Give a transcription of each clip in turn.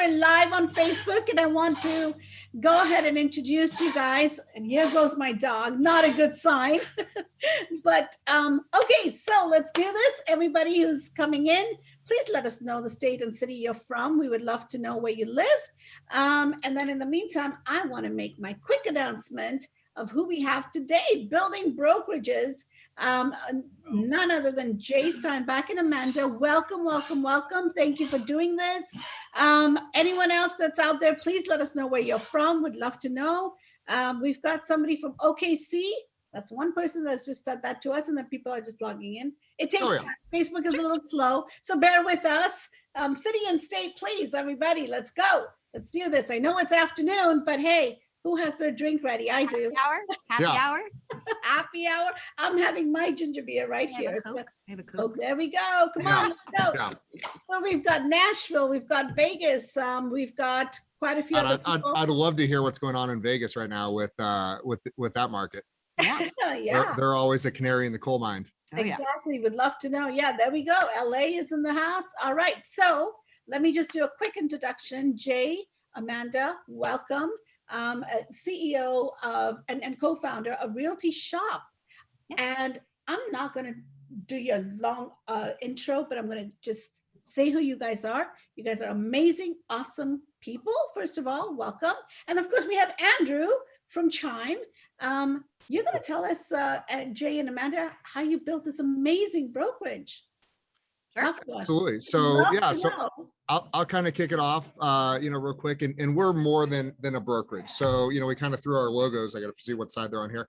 we're live on Facebook, and I want to go ahead and introduce you guys. And here goes my dog, not a good sign. But okay, so let's do this. Everybody who's coming in, please let us know the state and city you're from. We would love to know where you live. And then in the meantime, I want to make my quick announcement of who we have today, building brokerages. None other than Jay, Steinback and Amanda. Welcome, welcome, welcome. Thank you for doing this. Anyone else that's out there, please let us know where you're from. Would love to know. We've got somebody from OKC. That's one person that's just said that to us, and then people are just logging in. It takes time. Facebook is a little slow, so bear with us. City and state, please, everybody, let's go. Let's do this. I know it's afternoon, but hey, who has their drink ready? I do. Happy hour. Happy hour. I'm having my ginger beer right here. Oh, there we go. Come on, let's go. So we've got Nashville, we've got Vegas, we've got quite a few other people. I'd love to hear what's going on in Vegas right now with that market. Yeah. They're always a canary in the coal mine. Exactly. Would love to know. Yeah, there we go. LA is in the house. All right. So let me just do a quick introduction. Jay, Amanda, welcome. CEO of and co-founder of Realty Shop. And I'm not going to do your long intro, but I'm going to just say who you guys are. You guys are amazing, awesome people. First of all, welcome. And of course, we have Andrew from Chime. You're going to tell us, Jay and Amanda, how you built this amazing brokerage. Sure. Absolutely. So I'll kind of kick it off, real quick. And we're more than a brokerage. So, we kind of threw our logos. I got to see what side they're on here.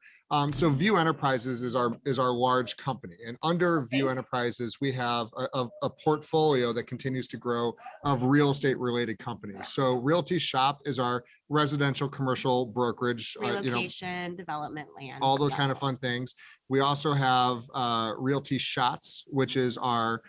So View Enterprises is our large company. And under View Enterprises, we have a portfolio that continues to grow of real estate related companies. So Realty Shop is our residential commercial brokerage, relocation, development, land, all those kind of fun things. We also have Realty Shots, which is our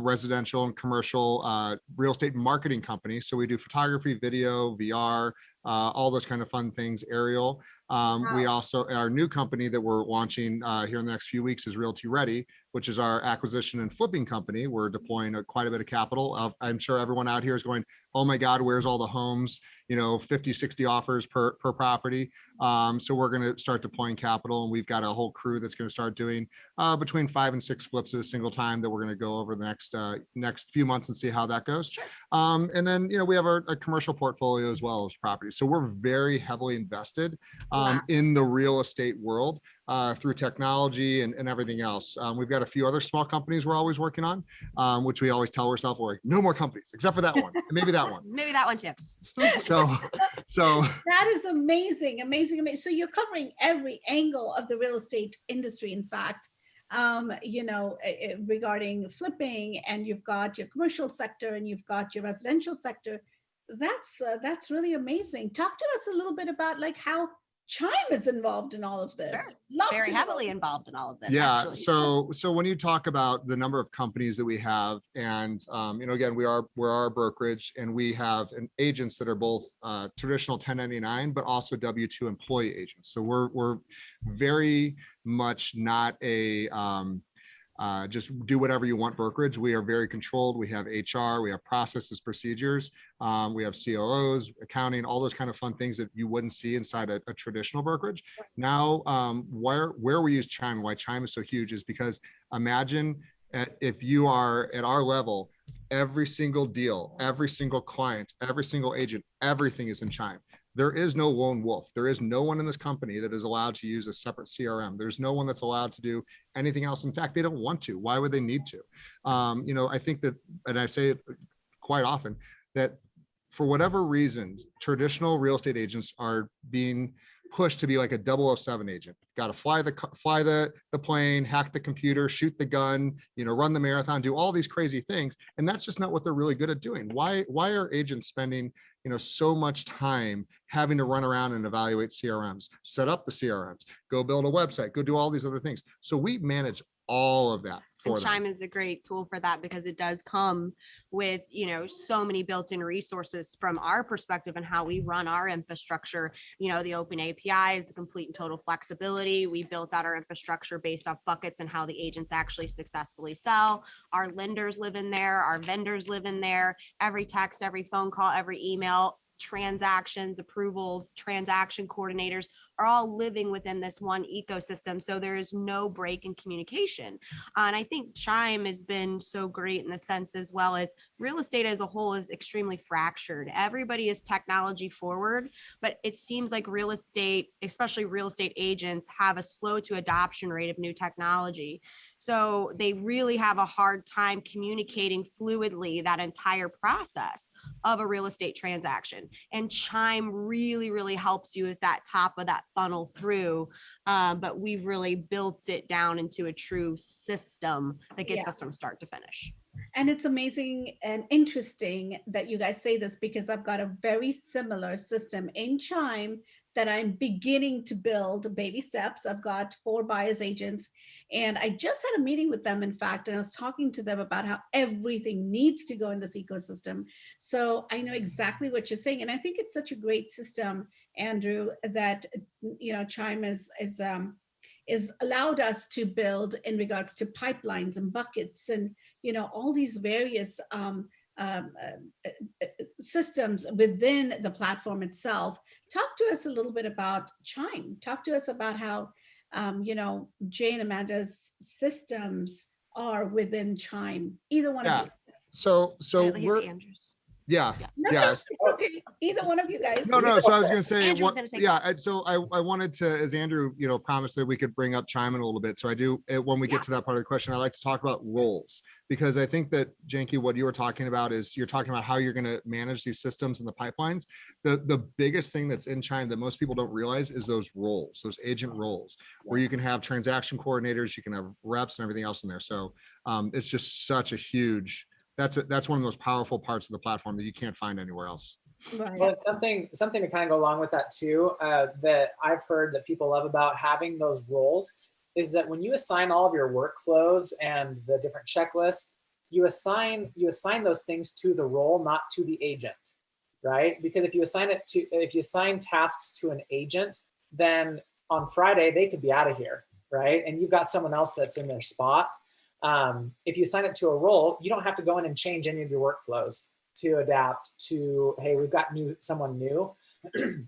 residential and commercial real estate marketing company. So we do photography, video, VR, all those kind of fun things, aerial. We also, our new company that we're launching here in the next few weeks is Realty Ready, which is our acquisition and flipping company. We're deploying quite a bit of capital. I'm sure everyone out here is going, oh my God, where's all the homes? 50, 60 offers per property. So we're going to start deploying capital, and we've got a whole crew that's going to start doing between 5 and 6 flips at a single time that we're going to go over the next few months and see how that goes. And then, we have a commercial portfolio as well as properties. So we're very heavily invested in the real estate world through technology and everything else. We've got a few other small companies we're always working on, which we always tell ourselves, we're like, no more companies except for that one, and maybe that one. Maybe that one too. So that is amazing. So you're covering every angle of the real estate industry. In fact, regarding flipping, and you've got your commercial sector and you've got your residential sector. That's really amazing. Talk to us a little bit about how Chime is involved in all of this. Sure. Very heavily involved in all of this. Yeah. Actually. So when you talk about the number of companies that we have, and again, we're our brokerage, and we have agents that are both traditional 1099, but also W-2 employee agents. So we're very much not a just do whatever you want brokerage. We are very controlled. We have HR, we have processes, procedures, we have COOs, accounting, all those kind of fun things that you wouldn't see inside a traditional brokerage. Now, where we use Chime, why Chime is so huge is because imagine if you are at our level, every single deal, every single client, every single agent, everything is in Chime. There is no lone wolf. There is no one in this company that is allowed to use a separate CRM. There's no one that's allowed to do anything else. In fact, they don't want to. Why would they need to? I think that, and I say it quite often, that for whatever reasons, traditional real estate agents are being pushed to be like a 007 agent. Got to fly the plane, hack the computer, shoot the gun, run the marathon, do all these crazy things. And that's just not what they're really good at doing. Why are agents spending, so much time having to run around and evaluate CRMs, set up the CRMs, go build a website, go do all these other things? So we manage all of that for And them. Chime is a great tool for that because it does come with, so many built-in resources from our perspective and how we run our infrastructure. The open APIs, the complete and total flexibility. We built out our infrastructure based off buckets and how the agents actually successfully sell. Our lenders live in there. Our vendors live in there. Every text, every phone call, every email, transactions, approvals, transaction coordinators are all living within this one ecosystem. So there is no break in communication. And I think Chime has been so great in the sense as well as real estate as a whole is extremely fractured. Everybody is technology forward, but it seems like real estate, especially real estate agents, have a slow to adoption rate of new technology. So they really have a hard time communicating fluidly that entire process of a real estate transaction. And Chime really, really helps you with that top of that funnel through. But we've really built it down into a true system that gets us from start to finish. And it's amazing and interesting that you guys say this because I've got a very similar system in Chime that I'm beginning to build baby steps. I've got 4 buyers agents and I just had a meeting with them, in fact, and I was talking to them about how everything needs to go in this ecosystem. So I know exactly what you're saying. And I think it's such a great system, Andrew, that, Chime is allowed us to build in regards to pipelines and buckets and, all these various systems within the platform itself. Talk to us a little bit about Chime. Talk to us about how, Jay and Amanda's systems are within Chime. Either one of you. So Hear Andrews. yeah. No, Yes. okay. Either one of you guys. No. So I was going to say, Andrew was gonna say- So I wanted to, as Andrew, promised that we could bring up Chime in a little bit. So I do, when we get to that part of the question, I like to talk about roles because I think that, Janky, what you were talking about is you're talking about how you're going to manage these systems and the pipelines. The biggest thing that's in Chime that most people don't realize is those roles, those agent roles, where you can have transaction coordinators, you can have reps and everything else in there. So it's just such a huge, that's one of the most powerful parts of the platform that you can't find anywhere else. Right. Well, it's something to kind of go along with that too, that I've heard that people love about having those roles is that when you assign all of your workflows and the different checklists, you assign those things to the role, not to the agent, right? Because if you assign tasks to an agent, then on Friday they could be out of here, right? And you've got someone else that's in their spot. If you assign it to a role, you don't have to go in and change any of your workflows to adapt to, hey, we've got someone new.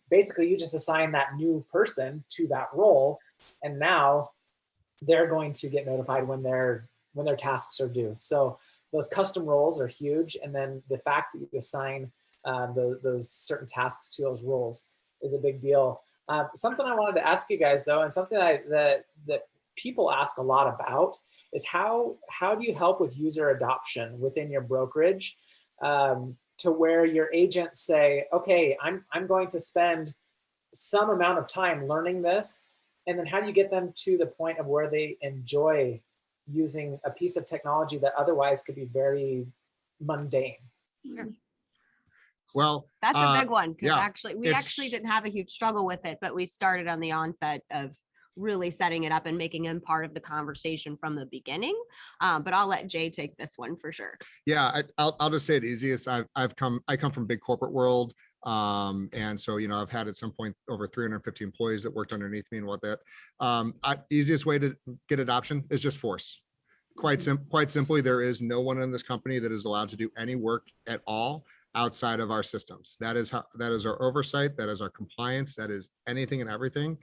Basically, you just assign that new person to that role, and now they're going to get notified when their tasks are due. So those custom roles are huge, and then the fact that you assign those certain tasks to those roles is a big deal. Something I wanted to ask you guys though, and something that people ask a lot about is how do you help with user adoption within your brokerage? To where your agents say, okay, I'm going to spend some amount of time learning this. And then how do you get them to the point of where they enjoy using a piece of technology that otherwise could be very mundane? Sure. Well, That's a big one. yeah, We actually didn't have a huge struggle with it, but we started on the onset of really setting it up and making him part of the conversation from the beginning. But I'll let Jay take this one for sure. Yeah, I'll just say it easiest. I come from big corporate world. And so, I've had at some point over 350 employees that worked underneath me and what that, easiest way to get adoption is just force. Quite simply, there is no one in this company that is allowed to do any work at all outside of our systems. That is our oversight. That is our compliance. That is anything and everything.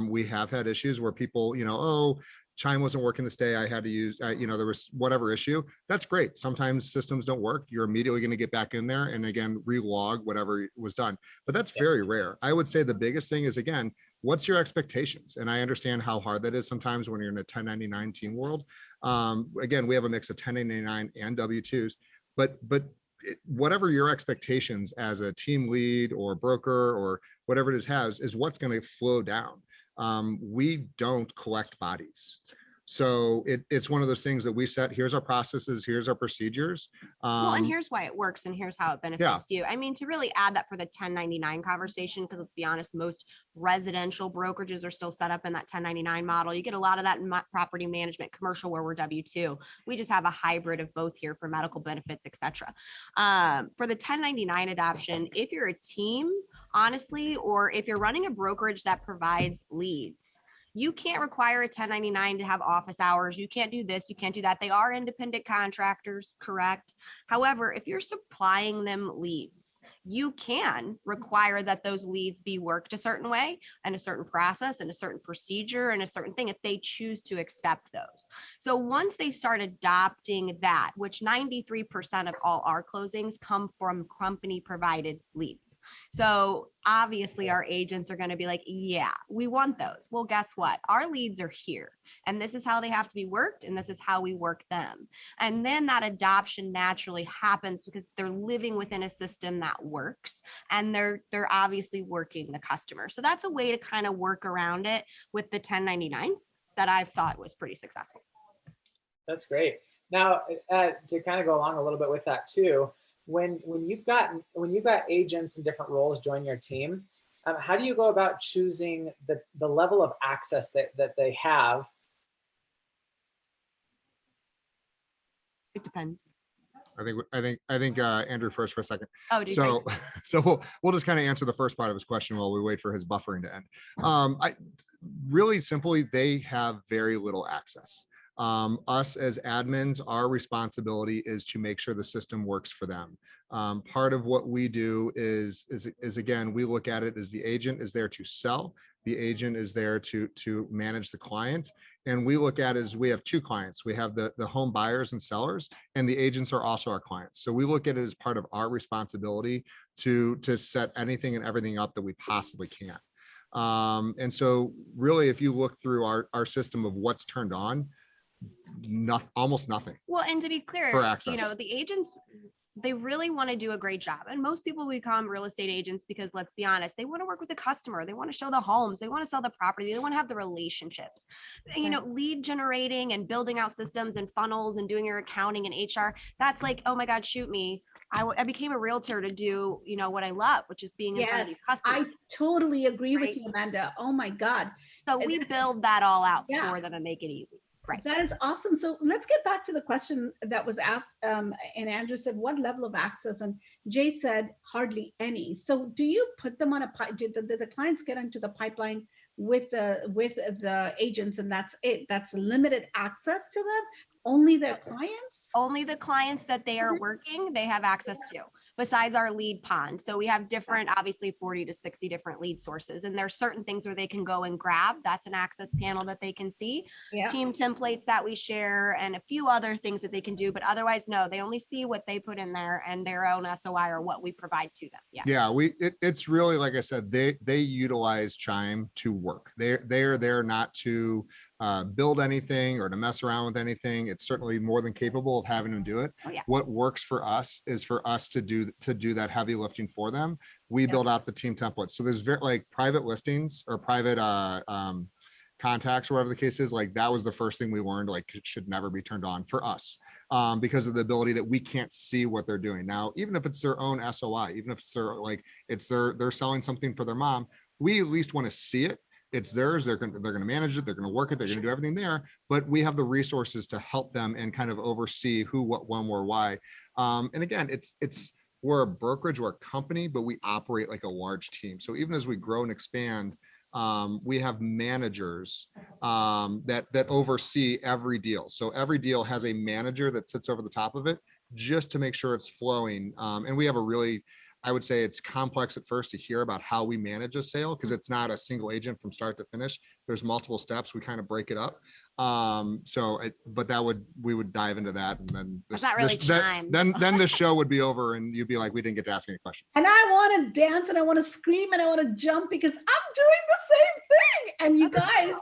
We have had issues where people, oh, Chime wasn't working this day. I had to use, there was whatever issue. That's great. Sometimes systems don't work. You're immediately going to get back in there and again, relog whatever was done. But that's very rare. I would say the biggest thing is, again, what's your expectations? And I understand how hard that is sometimes when you're in a 1099 team world. Again, we have a mix of 1099 and W-2s, but whatever your expectations as a team lead or broker or whatever it is what's going to flow down. We don't collect bodies. So it's one of those things that we set, here's our processes, here's our procedures. Well, and here's why it works and here's how it benefits you. I mean, to really add that for the 1099 conversation, because let's be honest, most residential brokerages are still set up in that 1099 model. You get a lot of that in property management, commercial, where we're W-2. We just have a hybrid of both here for medical benefits, et cetera. For the 1099 adoption, if you're a team, honestly, or if you're running a brokerage that provides leads, you can't require a 1099 to have office hours. You can't do this. You can't do that. They are independent contractors, correct? However, if you're supplying them leads, you can require that those leads be worked a certain way and a certain process and a certain procedure and a certain thing if they choose to accept those. So once they start adopting that, which 93% of all our closings come from company provided leads. So obviously our agents are going to be like, yeah, we want those. Well, guess what? Our leads are here and this is how they have to be worked. And this is how we work them. And then that adoption naturally happens because they're living within a system that works and they're obviously working the customer. So that's a way to kind of work around it with the 1099s that I've thought was pretty successful. That's great. Now, to kind of go along a little bit with that too, when you've got agents in different roles join your team, how do you go about choosing the level of access that they have? It depends. I think Andrew first for a second. Oh, dude, so we'll just kind of answer the first part of his question while we wait for his buffering to end. Really simply, they have very little access. Us as admins, our responsibility is to make sure the system works for them. Part of what we do is again, we look at it as the agent is there to sell, the agent is there to manage the client. And we look at it as we have two clients. We have the home buyers and sellers, and the agents are also our clients. So we look at it as part of our responsibility to set anything and everything up that we possibly can. And so really, if you look through our system of what's turned on, almost nothing. Well, and to be clear, for access. you know, the agents, they really want to do a great job. And most people become real estate agents because, let's be honest, they want to work with the customer. They want to show the homes. They want to sell the property. They want to have the relationships. You know, lead generating and building out systems and funnels and doing your accounting and HR. That's like, oh my God, shoot me. I became a realtor to do, you know, what I love, which is being in front of these customers. I totally agree with you, Amanda. Oh my God. So we build that all out Yeah. for them and make it easy. Right. That is awesome. So let's get back to the question that was asked. And Andrew said, what level of access? And Jay said, hardly any. So do you put them on do the clients get into the pipeline with the agents and that's it? That's limited access to them? Only their clients? Only the clients that they are working, they have access to, besides our lead pond. So we have different, obviously 40 to 60 different lead sources. And there's certain things where they can go and grab. That's an access panel that they can see. Yeah. Team templates that we share and a few other things that they can do. But otherwise, no, they only see what they put in there and their own SOI or what we provide to them. Yeah. Yeah, it's really, like I said, they utilize Chime to work. They're there not to build anything or to mess around with anything. It's certainly more than capable of having them do it. Oh, yeah. What works for us is for us to do that heavy lifting for them. We build out the team templates. So there's like private listings or private contacts, or whatever the case is. Like that was the first thing we learned, like it should never be turned on for us because of the ability that we can't see what they're doing. Now, even if it's their own SOI, even if it's they're selling something for their mom, we at least want to see it. It's theirs. They're going to manage it. They're going to work it. They're going to do everything there. But we have the resources to help them and kind of oversee who, what, when, where, why. And again, we're a brokerage, we're a company, but we operate like a large team. So even as we grow and expand, we have managers that oversee every deal. So every deal has a manager that sits over the top of it just to make sure it's flowing. And we have a really, I would say it's complex at first to hear about how we manage a sale because it's not a single agent from start to finish. There's multiple steps. We kind of break it up. But we would dive into that, and then then the show would be over, and you'd be like, we didn't get to ask any questions. And I want to dance, and I want to scream, and I want to jump because I'm doing the same thing. And you guys,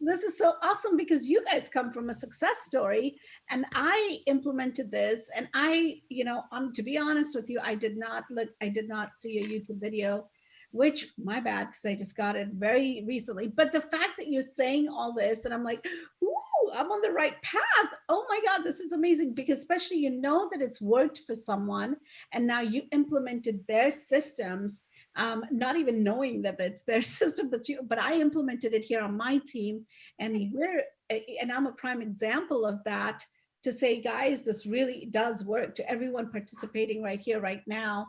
this is so awesome because you guys come from a success story, and I implemented this, and to be honest with you, I did not see a YouTube video, which my bad, because I just got it very recently. But the fact that you're saying all this, and I'm like, ooh, oh, I'm on the right path. Oh my God, this is amazing. Because especially, you know, that it's worked for someone and now you implemented their systems, not even knowing that it's their system, but I implemented it here on my team. And I'm a prime example of that, to say, guys, this really does work. To everyone participating right here, right now,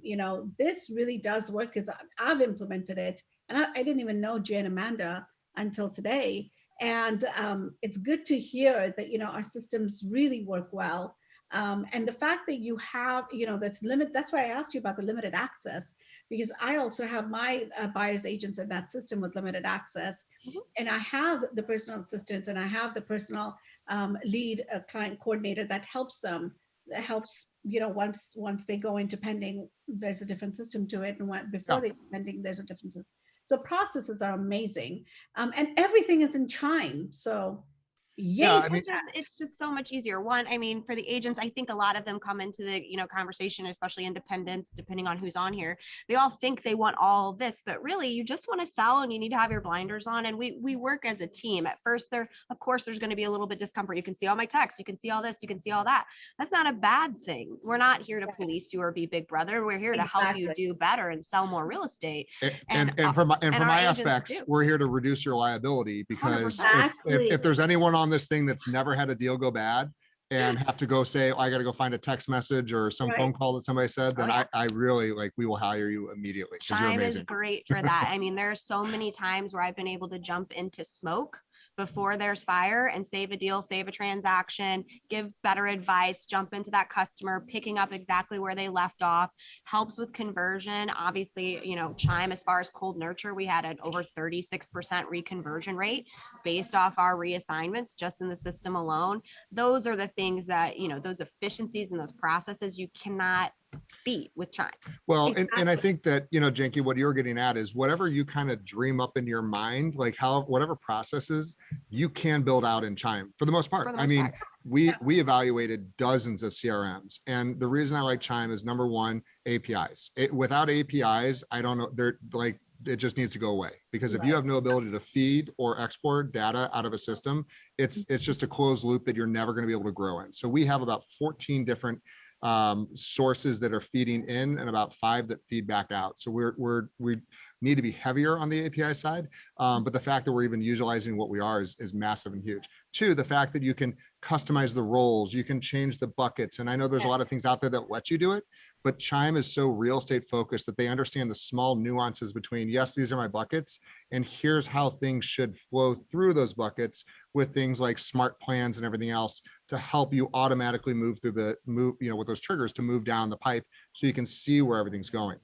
you know, this really does work, because I've implemented it. And I didn't even know Jay and Amanda until today. And it's good to hear that, you know, our systems really work well. And the fact that you have, you know, that's why I asked you about the limited access, because I also have my buyer's agents in that system with limited access. Mhm. And I have the personal assistants, and I have the personal lead client coordinator that helps them, that helps, you know, once they go into pending, there's a different system to it. And before they go pending, there's a different system. So processes are amazing. And everything is in Chime. So yay. Yeah, I for mean, that. It's just so much easier. One, I mean, for the agents, I think a lot of them come into the, you know, conversation, especially independents, depending on who's on here. They all think they want all this, but really you just want to sell and you need to have your blinders on. And we work as a team. At first, of course, there's going to be a little bit discomfort. You can see all my texts, you can see all this, you can see all that. That's not a bad thing. We're not here to police you or be big brother. We're here to help you do better and sell more real estate. and from our my agents aspects, do. we're here to reduce your liability, because 100%. if there's anyone on this thing that's never had a deal go bad and have to go say, oh, I got to go find a text message or some phone call that somebody said, then I really, like, we will hire you immediately, because you're Chime is amazing. great for that. I mean, there are so many times where I've been able to jump into smoke before there's fire and save a deal, save a transaction, give better advice, jump into that customer, picking up exactly where they left off, helps with conversion. Obviously, you know, Chime, as far as cold nurture, we had an over 36% reconversion rate based off our reassignments just in the system alone. Those are the things that, you know, those efficiencies and those processes you cannot beat with Chime. Well, and I think that, you know, Janky, what you're getting at is whatever you kind of dream up in your mind, like whatever processes you can build out in Chime for the most part. I mean, we evaluated dozens of CRMs, and the reason I like Chime is, number one, APIs. Without APIs, I don't know, they're like, it just needs to go away, because if you have no ability to feed or export data out of a system, it's just a closed loop that you're never going to be able to grow in. So we have about 14 different sources that are feeding in and about 5 that feed back out. So we need to be heavier on the API side. But the fact that we're even utilizing what we are is massive and huge. 2, the fact that you can customize the roles, you can change the buckets. And I know there's a lot of things out there that let you do it, but Chime is so real estate focused that they understand the small nuances between, yes, these are my buckets, and here's how things should flow through those buckets, with things like smart plans and everything else to help you automatically move through you know, with those triggers to move down the pipe so you can see where everything's going.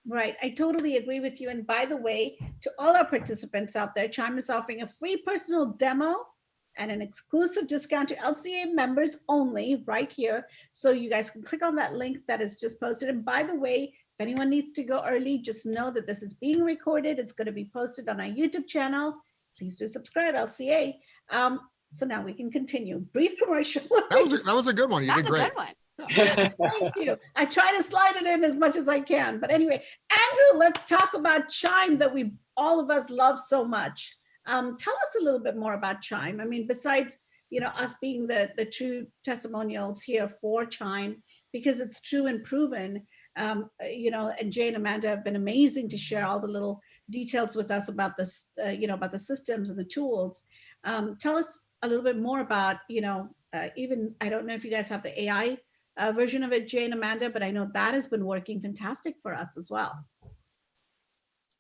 Right. I totally agree with you. And by the way, to all our participants out there, Chime is offering a free personal demo and an exclusive discount to LCA members only right here. So you guys can click on that link that is just posted. And by the way, if anyone needs to go early, just know that this is being recorded. It's going to be posted on our YouTube channel. Please do subscribe, LCA. So now we can continue. Brief commercial. That was a good one. You That's did great. a good one. Thank you. I try to slide it in as much as I can. But anyway, Andrew, let's talk about Chime that all of us love so much. Tell us a little bit more about Chime. I mean, besides, you know, us being the true testimonials here for Chime, because it's true and proven, you know, and Jay and Amanda have been amazing to share all the little details with us about this, you know, about the systems and the tools. Tell us a little bit more about, you know, even, I don't know if you guys have the AI version of it, Jay and Amanda, but I know that has been working fantastic for us as well.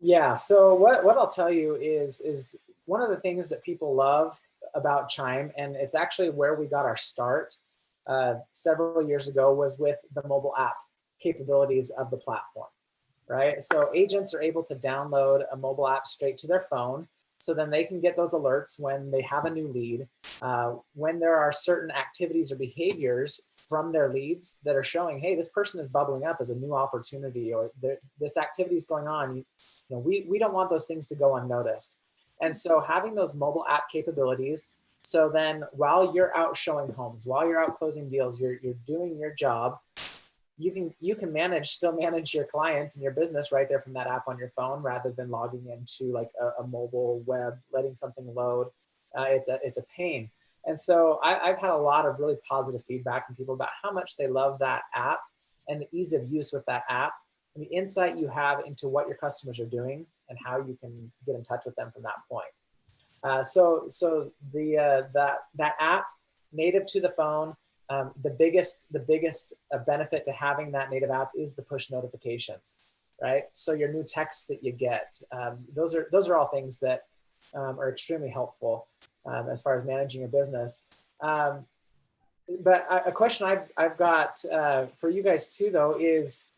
Yeah, so what I'll tell you is one of the things that people love about Chime, and it's actually where we got our start several years ago, was with the mobile app capabilities of the platform, right? So agents are able to download a mobile app straight to their phone, so then they can get those alerts when they have a new lead, when there are certain activities or behaviors from their leads that are showing, hey, this person is bubbling up as a new opportunity, or this activity is going on. You know, we don't want those things to go unnoticed. And so having those mobile app capabilities, so then while you're out showing homes, while you're out closing deals, you're doing your job, you can still manage your clients and your business right there from that app on your phone, rather than logging into like a mobile web, letting something load. It's a pain. And so I've had a lot of really positive feedback from people about how much they love that app and the ease of use with that app and the insight you have into what your customers are doing and how you can get in touch with them from that point. So that app native to the phone, the biggest benefit to having that native app is the push notifications, right? So your new texts that you get, those are all things that are extremely helpful as far as managing your business. But a question I've got for you guys too, though, is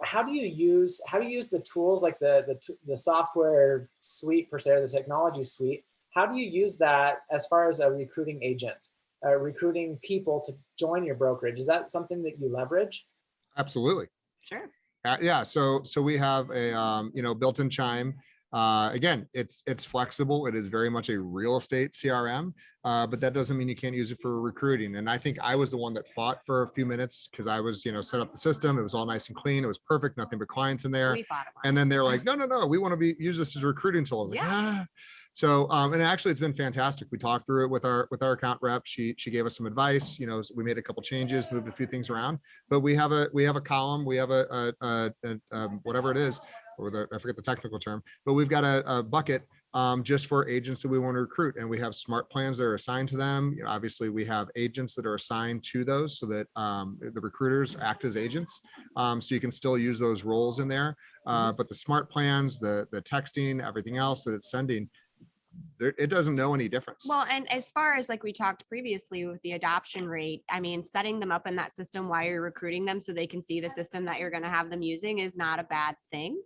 how do you use the tools like the software suite per se, or the technology suite? How do you use that as far as a recruiting agent, recruiting people to join your brokerage? Is that something that you leverage? Absolutely. Sure. Yeah. So we have a, built-in Chime. Again, it's flexible. It is very much a real estate CRM, but that doesn't mean you can't use it for recruiting. And I think I was the one that fought for a few minutes because I was, set up the system. It was all nice and clean. It was perfect. Nothing but clients in there. We fought about And then they're like, no, we want to use this as a recruiting tool. I was like, Yeah. So, and actually it's been fantastic. We talked through it with our account rep. She gave us some advice, we made a couple changes, moved a few things around, but we have a column, we have a whatever it is, or I forget the technical term, but we've got a bucket just for agents that we want to recruit. And we have smart plans that are assigned to them. Obviously we have agents that are assigned to those so that the recruiters act as agents. So you can still use those roles in there. But the smart plans, the texting, everything else that it's sending, it doesn't know any difference. Well, and as far as like we talked previously with the adoption rate, I mean, setting them up in that system while you're recruiting them so they can see the system that you're going to have them using is not a bad thing.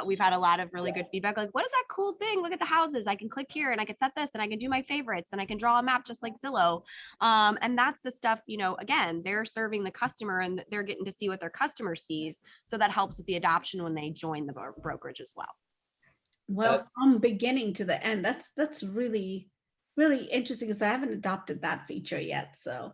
We've had a lot of really good feedback. Like, what is that cool thing? Look at the houses. I can click here and I can set this and I can do my favorites and I can draw a map just like Zillow. And that's the stuff, again, they're serving the customer and they're getting to see what their customer sees. So that helps with the adoption when they join the brokerage as well. Well, from beginning to the end, that's really, really interesting because I haven't adopted that feature yet. So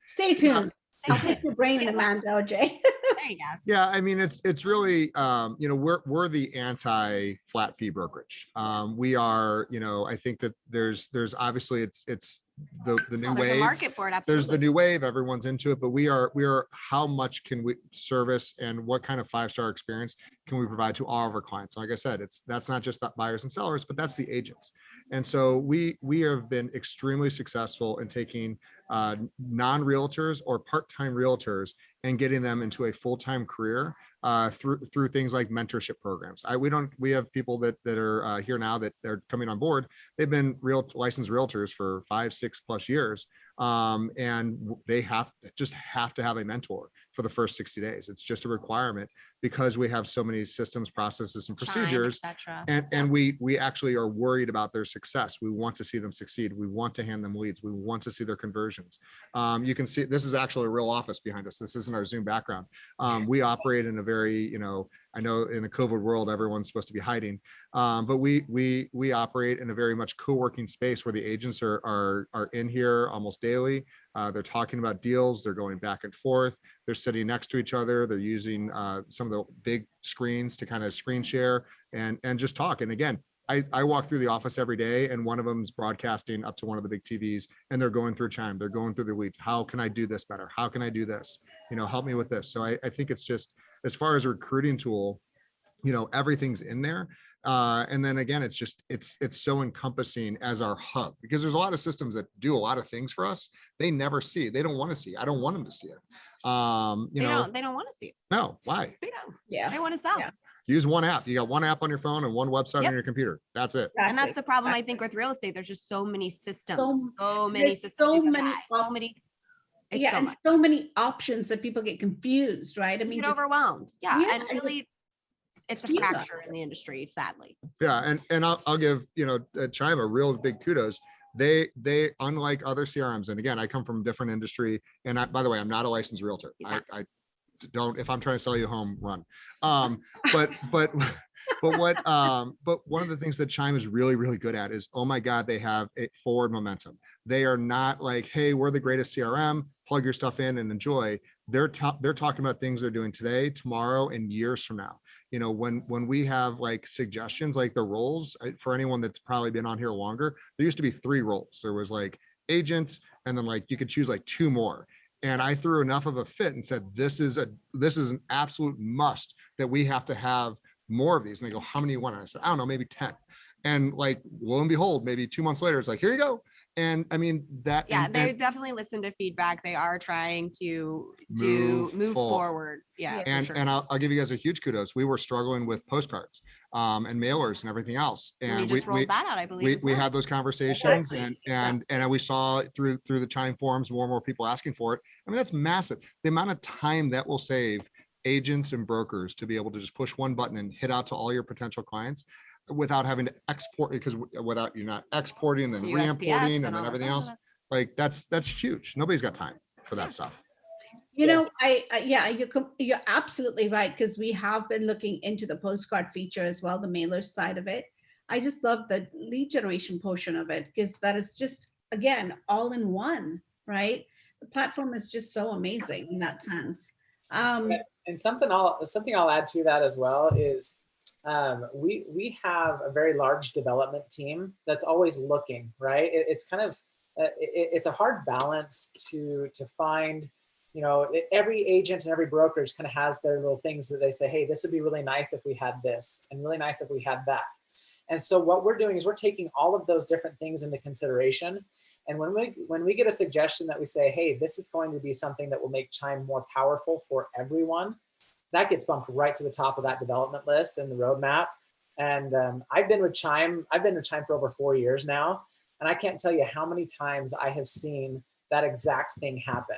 stay tuned. I'll pick your brain in Amanda, OJ. There you go. Yeah, I mean, it's really, we're the anti-flat fee brokerage. We are, I think that there's obviously it's the new There's wave. a market for it. Absolutely. There's the new wave. Everyone's into it, but we are how much can we service and what kind of 5-star experience can we provide to all of our clients? Like I said, that's not just that buyers and sellers, but that's the agents. And so we have been extremely successful in taking non-realtors or part-time realtors and getting them into a full-time career through things like mentorship programs. We have people that are here now that they're coming on board. They've been licensed realtors for 5-6+ years. And they have to have a mentor for the first 60 days. It's just a requirement because we have so many systems, processes, and procedures. And we actually are worried about their success. We want to see them succeed. We want to hand them leads. We want to see their conversions. You can see this is actually a real office behind us. This isn't our Zoom background. We operate in a very, I know in a COVID world, everyone's supposed to be hiding, but we operate in a very much co-working space where the agents are in here almost daily. They're talking about deals. They're going back and forth. They're sitting next to each other. They're using some of the big screens to kind of screen share and just talk. And again, I walk through the office every day and one of them is broadcasting up to one of the big TVs and they're going through Chime. They're going through the weeds. How can I do this better? How can I do this? Help me with this. So I think it's just, as far as a recruiting tool, everything's in there. And then again, it's so encompassing as our hub because there's a lot of systems that do a lot of things for us. They never see it. They don't want to see. I don't want them to see it. They don't want to see it. No, why? They don't. Yeah. They want to sell. Yeah. Use one app. You got one app on your phone and one website on your computer. That's it. And that's the problem, I think, with real estate. There's just so many systems. So many there's systems. so you can many try, so many. It's Yeah, so and much. so many options that people get confused, right? I You mean, get just- overwhelmed. Yeah. Yeah, And really, it's a huge. fracture in the industry, sadly. Yeah, and I'll give Chime a real big kudos. They unlike other CRMs, and again, I come from a different industry. And by the way, I'm not a licensed realtor. I don't. If I'm trying to sell you a home, run. But one of the things that Chime is really, really good at is, oh my God, they have a forward momentum. They are not like, hey, we're the greatest CRM, plug your stuff in and enjoy. they're talking about things they're doing today, tomorrow, and years from now. You know, when we have like suggestions, like the roles, for anyone that's probably been on here longer, there used to be 3 roles. There was like agents, and then like you could choose like 2 more. And I threw enough of a fit and said, this is an absolute must that we have to have more of these. And they go, how many you want? And I said, I don't know, maybe 10. And like, lo and behold, maybe 2 months later, it's like, here you go. And I mean that. Yeah, and, they definitely listen to feedback. They are trying to move forward. Yeah, and for sure. and I'll give you guys a huge kudos. We were struggling with postcards and mailers and everything else. And we just rolled that out, I believe. we had those conversations, Exactly. and we saw through the Chime forums more and more people asking for it. I mean, that's massive. The amount of time that will save agents and brokers to be able to just push one button and hit out to all your potential clients without having to export, because without you're not exporting and then To re-importing USPS and then all everything this else. other- Like that's huge. Nobody's got time for that stuff. You know, yeah, you're absolutely right, because we have been looking into the postcard feature as well, the mailer side of it. I just love the lead generation portion of it, because that is just, again, all in one, right? The platform is just so amazing in that sense. And something I'll add to that as well is we have a very large development team that's always looking, right? It's kind of it's a hard balance to find. You know, every agent and every brokerage kind of has their little things that they say, hey, this would be really nice if we had this, and really nice if we had that. And so what we're doing is we're taking all of those different things into consideration. And when we get a suggestion that we say, hey, this is going to be something that will make Chime more powerful for everyone, that gets bumped right to the top of that development list and the roadmap. And I've been with Chime for over 4 years now, and I can't tell you how many times I have seen that exact thing happen.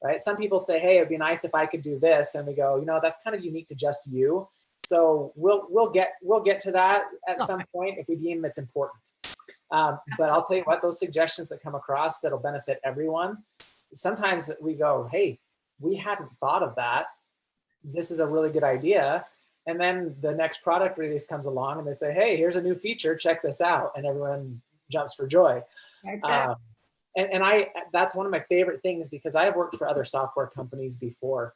Right? Some people say, hey, it'd be nice if I could do this, and we go, you know, that's kind of unique to just you. So we'll get to that at some point if we deem it's important. But I'll tell you what, those suggestions that come across that'll benefit everyone, sometimes we go, hey, we hadn't thought of that. This is a really good idea. And then the next product release comes along and they say, hey, here's a new feature, check this out. And everyone jumps for joy. Right. And that's one of my favorite things, because I have worked for other software companies before,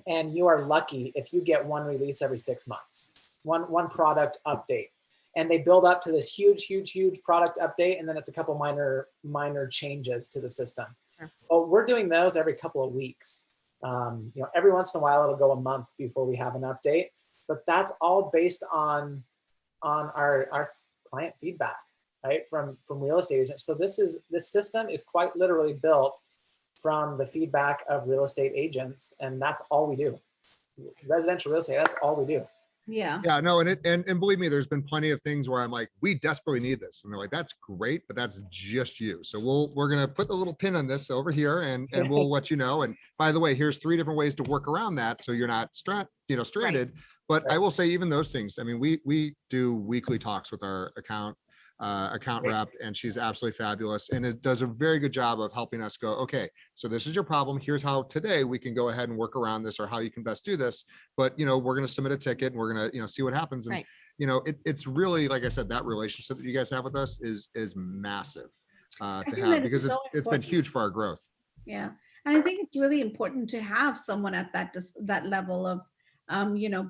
and you are lucky if you get one release every 6 months, one product update, and they build up to this huge product update, and then it's a couple minor changes to the system. Sure. Well, we're doing those every couple of weeks. You know, every once in a while it'll go a month before we have an update, but that's all based on our client feedback. Right, from real estate agents. So this system is quite literally built from the feedback of real estate agents, and that's all we do. Residential real estate, that's all we do. Yeah. Yeah, no, and believe me, there's been plenty of things where I'm like, we desperately need this, and they're like, that's great, but that's just you. So we're gonna put the little pin on this over here, and we'll let you know. And by the way, here's 3 different ways to work around that, so you're not stranded. Right. But I will say, even those things. I mean, we do weekly talks with our account rep, and she's absolutely fabulous, and it does a very good job of helping us go, okay, so this is your problem, here's how today we can go ahead and work around this, or how you can best do this. But we're going to submit a ticket, and we're going to see what happens. And Right. It's really, like I said, that relationship that you guys have with us is massive to think have, that because is so it's been important. huge for our growth. Yeah. And I think it's really important to have someone at that level of,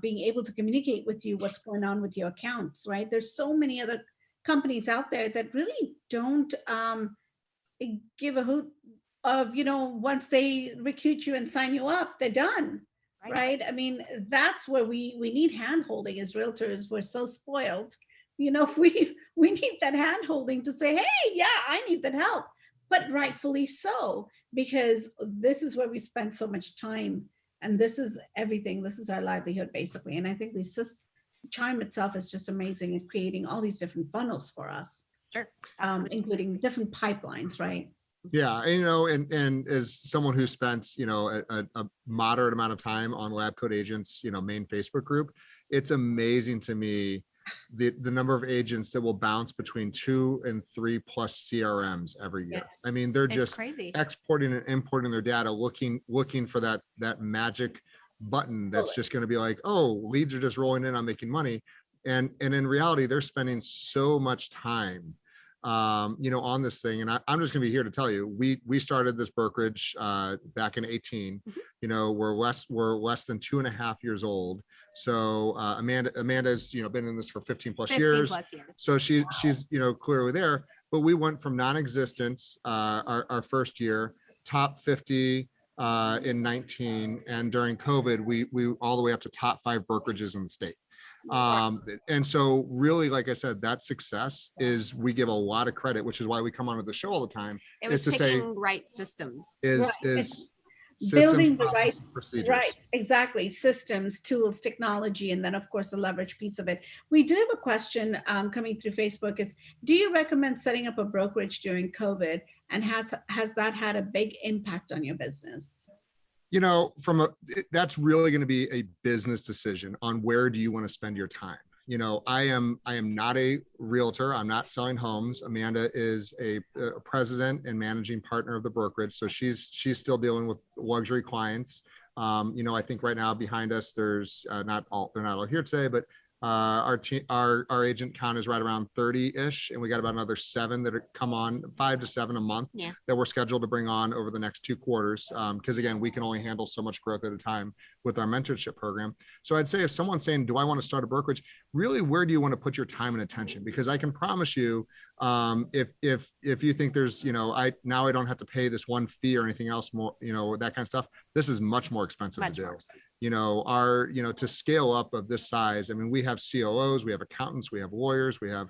being able to communicate with you what's going on with your accounts, right? There's so many other companies out there that really don't give a hoot of, once they recruit you and sign you up, they're done. Right. I mean, that's where we need hand holding as realtors. We're so spoiled. We need that hand holding to say, hey, yeah, I need that help. But rightfully so, because this is where we spend so much time, and this is everything. This is our livelihood, basically. And I think the Chime itself is just amazing at creating all these different funnels for us. Sure. Including different pipelines, right? Yeah, and as someone who spent a moderate amount of time on LabCoatAgents main Facebook group, it's amazing to me the number of agents that will bounce between 2 and 3 plus CRMs every year. Yes. I mean, they're It's just crazy. exporting and importing their data, looking for that magic button that's just going to be like, oh, leads are just rolling in, I'm making money. And in reality, they're spending so much time on this thing. And I'm just gonna be here to tell you, we started this brokerage back in 18. We're less than 2.5 years old. So Amanda's been in this for 15 plus 15 years. plus years. So she's clearly there. But we went from non-existence our first year, top 50 in 19, and during COVID, we all the way up to top 5 brokerages in the state. And so really, like I said, that success is, we give a lot of credit, which is why we come onto the show all the time. It was is to say picking right systems. is Right. is Building systems, the right, processes, procedures. right, exactly. Systems, tools, technology, and then of course the leverage piece of it. We do have a question coming through Facebook is, do you recommend setting up a brokerage during COVID? And has that had a big impact on your business? That's really going to be a business decision on where do you want to spend your time. I am not a realtor. I'm not selling homes. Amanda is a president and managing partner of the brokerage. So she's still dealing with luxury clients. I think right now behind us, there's they're not all here today, but our agent count is right around 30-ish, and we got about another 7 that come on, 5 to 7 a month that we're scheduled to bring on over the next 2 quarters. Because again, we can only handle so much growth at a time with our mentorship program. So I'd say if someone's saying, do I want to start a brokerage? Really, where do you want to put your time and attention? Because I can promise you, if you think there's, I don't have to pay this one fee or anything else more, that kind of stuff, this is much more expensive to do. To scale up of this size, I mean, we have COOs, we have accountants, we have lawyers, we have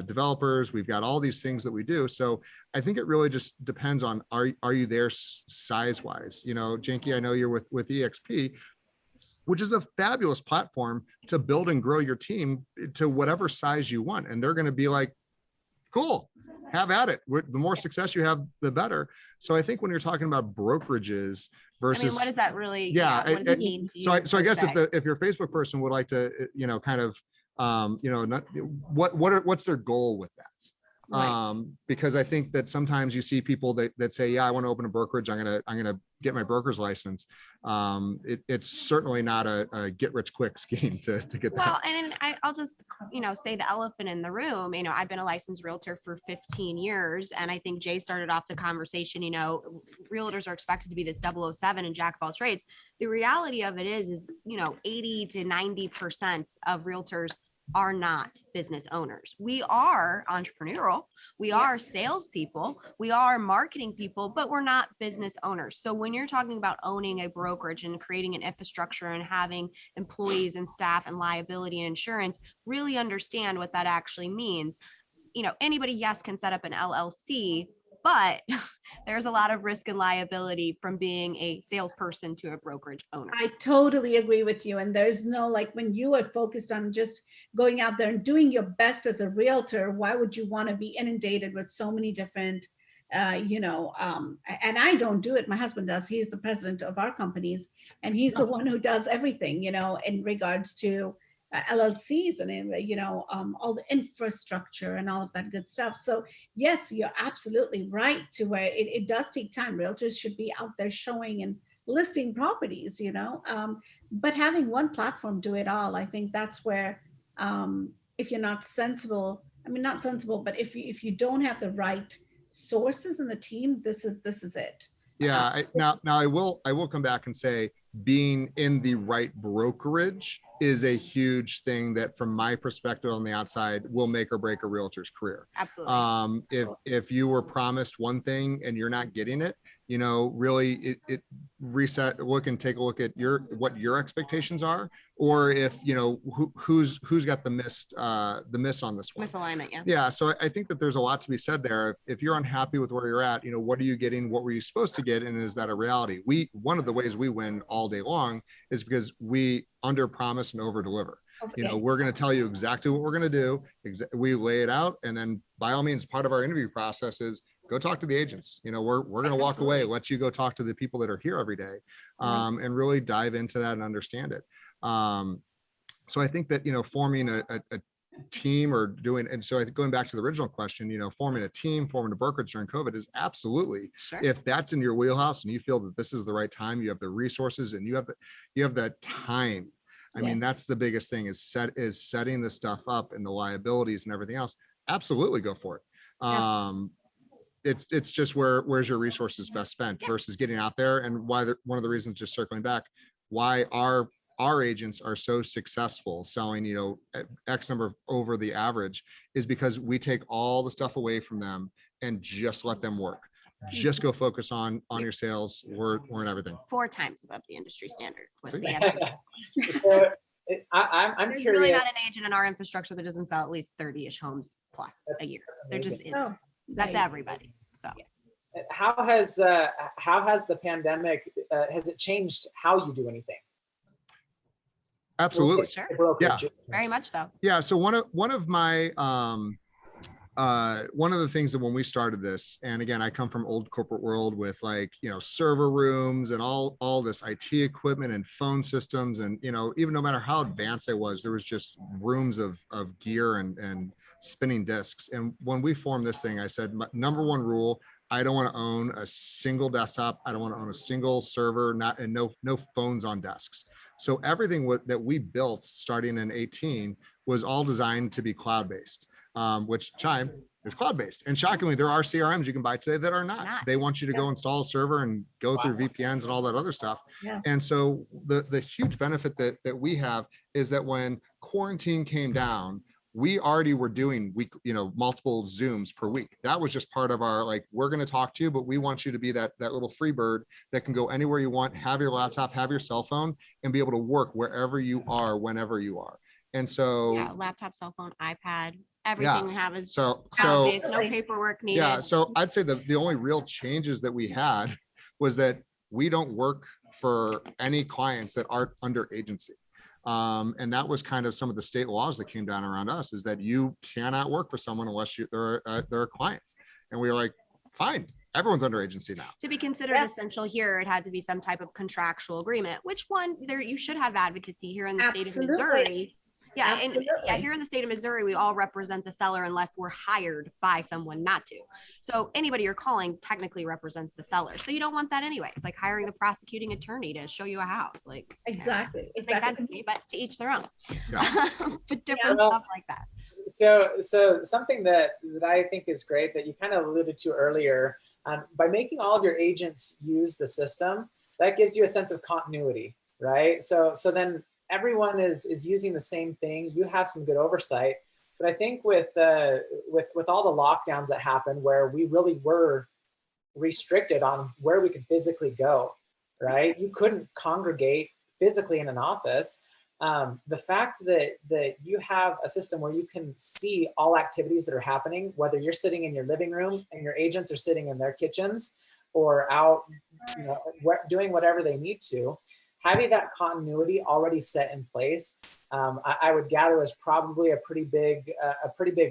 developers, we've got all these things that we do. So I think it really just depends on, are you there size wise? Janky, I know you're with EXP, which is a fabulous platform to build and grow your team to whatever size you want. And they're going to be like, cool, have at it. The more success you have, the better. So I think when you're talking about brokerages versus, what does that really, what does it mean to you? So I guess if your Facebook person would like to, kind of, what's their goal with that? Right. Because I think that sometimes you see people that say, yeah, I want to open a brokerage. I'm gonna get my broker's license. It's certainly not a get rich quick scheme to get that. Well, and I'll just, say the elephant in the room. I've been a licensed realtor for 15 years. And I think Jay started off the conversation, realtors are expected to be this 007 and jack of all trades. The reality of it is 80 to 90% of realtors are not business owners. We are entrepreneurial. We are salespeople. We are marketing people, but we're not business owners. So when you're talking about owning a brokerage and creating an infrastructure and having employees and staff and liability and insurance, really understand what that actually means. Anybody, yes, can set up an LLC, but there's a lot of risk and liability from being a salesperson to a brokerage owner. I totally agree with you. And there's no, when you are focused on just going out there and doing your best as a realtor, why would you want to be inundated with so many different, and I don't do it. My husband does. He's the president of our companies, and he's the one who does everything, in regards to LLCs and all the infrastructure and all of that good stuff. So yes, you're absolutely right to where it does take time. Realtors should be out there showing and listing properties, but having one platform do it all, I think that's where if you're not sensible, not sensible, but if you don't have the right sources in the team, this is it. Yeah. Now I will come back and say, being in the right brokerage is a huge thing that, from my perspective on the outside, will make or break a realtor's career. Absolutely. If you were promised one thing and you're not getting it, really it reset, take a look at what your expectations are, or if, who's got the miss on this one. Misalignment. Yeah. Yeah. So I think that there's a lot to be said there. If you're unhappy with where you're at, what are you getting? What were you supposed to get? And is that a reality? One of the ways we win all day long is because we under promise and over deliver. Okay. We're going to tell you exactly what we're going to do. We lay it out. And then by all means, part of our interview process is go talk to the agents. We're going to walk away, let you go talk to the people that are here every day, and really dive into that and understand it. So I think that, forming a team or doing, and so I think going back to the original question, forming a team, forming a brokerage during COVID is absolutely, sure. If that's in your wheelhouse and you feel that this is the right time, you have the resources and you have the time. I mean, that's the biggest thing is setting the stuff up and the liabilities and everything else. Absolutely go for it. It's just where's your resources best spent versus getting out there. And why one of the reasons, just circling back, why our agents are so successful selling, X number of over the average, is because we take all the stuff away from them and just let them work. Just go focus on your sales. We're in everything. 4 times above the industry standard was See? the answer. So I'm There's curious. really not an agent in our infrastructure that doesn't sell at least 30-ish homes plus a year. There just amazing. isn't. Oh, That's right. everybody. So How has the pandemic has it changed how you do anything? Absolutely. sure, Yeah. very much so. Yeah. So one of my one of the things that when we started this, and again, I come from old corporate world with server rooms and all this IT equipment and phone systems, and even no matter how advanced I was, there was just rooms of gear and spinning discs. And when we formed this thing, I said, my number one rule: I don't want to own a single desktop. I don't want to own a single server, no phones on desks. So everything that we built starting in 18 was all designed to be cloud-based. Which Chime is cloud-based. And shockingly, there are CRMs you can buy today that are not. They want you to go install a server and go through VPNs and all that other stuff. Yeah. And so the huge benefit that we have is that when quarantine came down, we already were doing multiple Zooms per week. That was just part of our, we're going to talk to you, but we want you to be that little free bird that can go anywhere you want, have your laptop, have your cell phone, and be able to work wherever you are, whenever you are. And so Laptop, cell phone, iPad, everything we have is so cloud-based, no paperwork needed. yeah. So I'd say the only real changes that we had was that we don't work for any clients that aren't under agency. And that was kind of some of the state laws that came down around us, is that you cannot work for someone unless they're a client. And we were like, fine, everyone's under agency now. To be considered essential here, it had to be some type of contractual agreement, which one there you should have advocacy here in the state of Missouri. Yeah, and here in the state of Missouri, we all represent the seller unless we're hired by someone not to. So anybody you're calling technically represents the seller. So you don't want that anyway. It's like hiring the prosecuting attorney to show you a house. Exactly. It makes sense to me, but to each their own. Yeah. But different stuff like that. So something that I think is great that you kind of alluded to earlier, by making all of your agents use the system, that gives you a sense of continuity, right? So then everyone is using the same thing. You have some good oversight, but I think with all the lockdowns that happened, where we really were restricted on where we could physically go, right? You couldn't congregate physically in an office. The fact that you have a system where you can see all activities that are happening, whether you're sitting in your living room and your agents are sitting in their kitchens or out, doing whatever they need to. Having that continuity already set in place, I would gather is probably a pretty big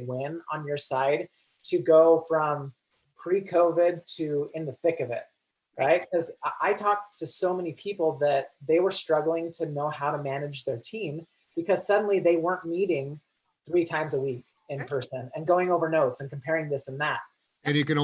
win on your side to go from pre-COVID to in the thick of it, right? Because I talked to so many people that they were struggling to know how to manage their team because suddenly they weren't meeting 3 times a week in person and going over notes and comparing this and that. And you can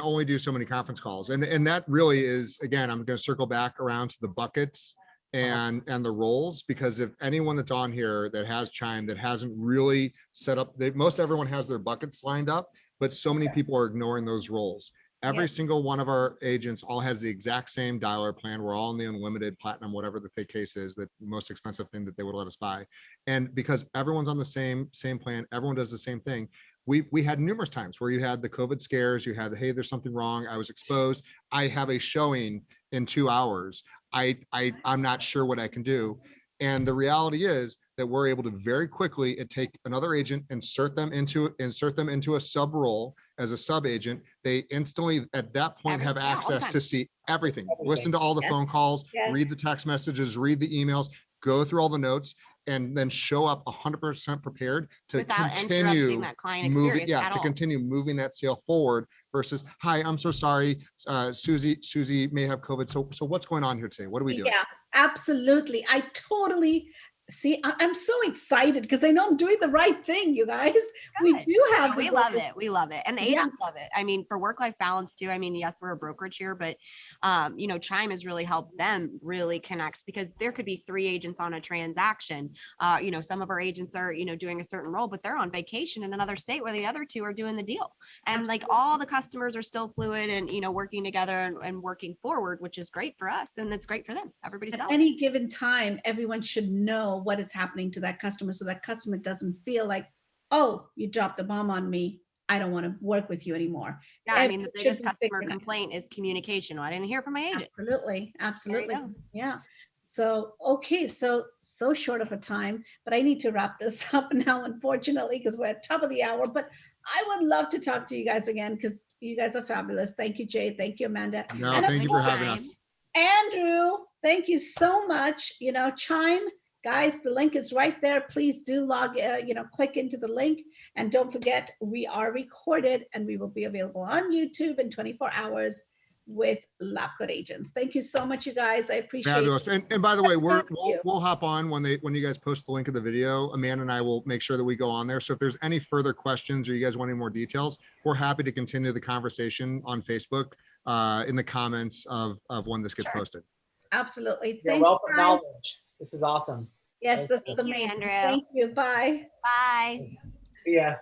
only do so many conference calls, and that really is, again, I'm going to circle back around to the buckets and the roles, because if anyone that's on here that has Chime that hasn't really set up, most everyone has their buckets lined up, but so many people are ignoring those roles. Every single one of our agents all has the exact same dialer plan. We're all in the unlimited, platinum, whatever the case is, the most expensive thing that they would let us buy. And because everyone's on the same plan, everyone does the same thing. We had numerous times where you had the COVID scares, you had, hey, there's something wrong, I was exposed, I have a showing in 2 hours, I'm not sure what I can do. And the reality is that we're able to very quickly take another agent, insert them into a sub role as a sub agent. They instantly at that point have access to see everything, listen to all the phone calls, read the text messages, read the emails, go through all the notes, and then show up 100% prepared to without continue interrupting that client experience at all. continue moving that sale forward versus, hi, I'm so sorry, Susie may have COVID. So what's going on here today? What are we doing? Yeah, absolutely. I totally See, I'm so excited because I know I'm doing the right thing, you guys. We Good. do have. No, we the love brokerage. it. We love it. And the Yeah. agents love it. I mean, for work-life balance too. I mean, yes, we're a brokerage here, but you know, Chime has really helped them really connect because there could be 3 agents on a transaction. You know, some of our agents are, you know, doing a certain role, but they're on vacation in another state where the other 2 are doing the deal. And like all the customers are still fluid and, you know, working together and working forward, which is great for us. And it's great for them. Everybody's At out. any given time, everyone should know what is happening to that customer so that customer doesn't feel like, oh, you dropped the bomb on me. I don't want to work with you anymore. Yeah, I mean, the It should biggest be customer figured out. complaint is communication. I didn't hear from my agent. Absolutely, absolutely. go. Yeah. So, okay, so short of a time, but I need to wrap this up now, unfortunately, because we're at top of the hour. But I would love to talk to you guys again because you guys are fabulous. Thank you, Jay. Thank you, Amanda. No, And thank you for having anytime. us. Andrew, thank you so much. You know, Chime, guys, the link is right there. Please do click into the link. And don't forget, we are recorded and we will be available on YouTube in 24 hours with LabCoatAgents. Thank you so much, you guys. I appreciate Fabulous. And by the way, Thank we'll you. we'll hop on when you guys post the link of the video. Amanda and I will make sure that we go on there. So if there's any further questions or you guys want any more details, we're happy to continue the conversation on Facebook in the comments of when this gets posted. Absolutely. You're Thank welcome you, guys. knowledge. This is awesome. Yes, this is Thank you, amazing. Andrew. Thank you. Bye. Bye. See ya.